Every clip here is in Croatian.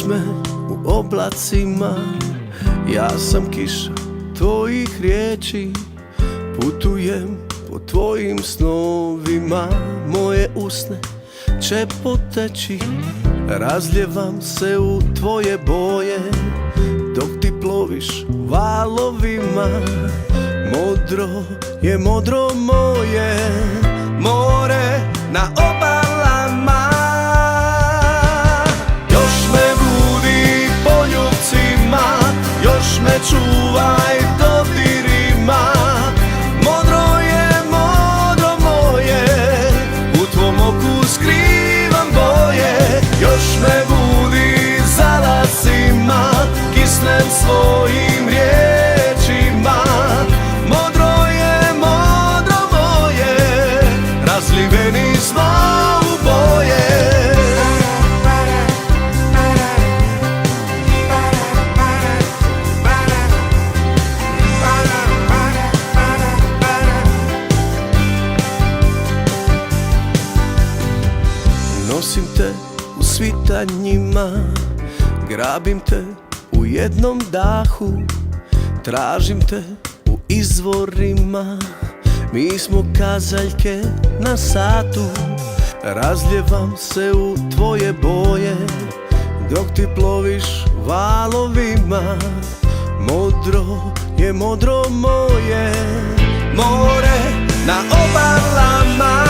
kičme u oblacima. Ja sam kiša tvojih riječi, putujem po tvojim snovima. Moje usne će poteći, razljevam se u tvoje boje, dok ti ploviš valovima. Modro je modro moje more na obalama. Još me budi poljubcima, još me čuvaj dodirima. Modro je modro moje, u tvom oku skrivam boje. Još me budi zalasima, kisnem svojim riječima. Modro je modro moje, razliveni smo u boje. Nosim te u svitanjima, grabim te u jednom dahu, tražim te u izvorima. Mi smo kazaljke na satu, razljevam se u tvoje boje, dok ti ploviš valovima. Modro je modro moje more na obalama.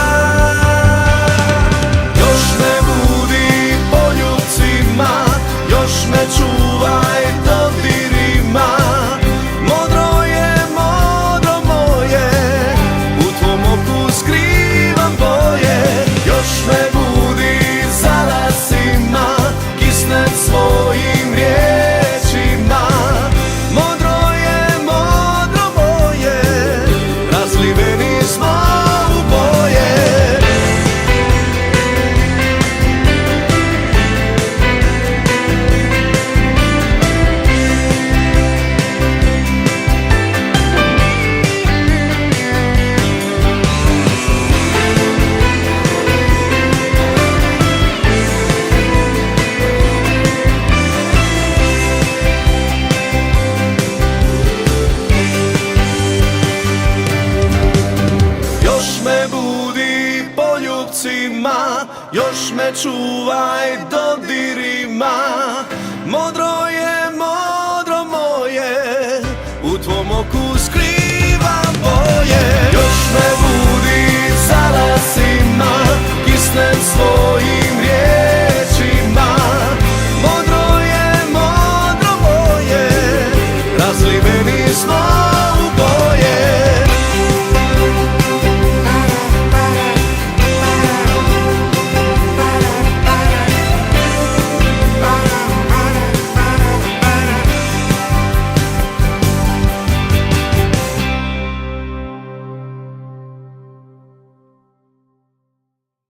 Još me budi poljubcima, još me čuvaj dodirima. Modro je modro moje, u tvom oku skrivam boje. Još me budi zalasima, kisnem svojim riječima. Modro je modro moje, razliveni smo u boje. Još me čuvaj dodirima. Modro je modro moje, u tvom oku skrivam boje. Još me budi zalasima, kisnem svojim riječima. Modro je modro moje, razliveni smo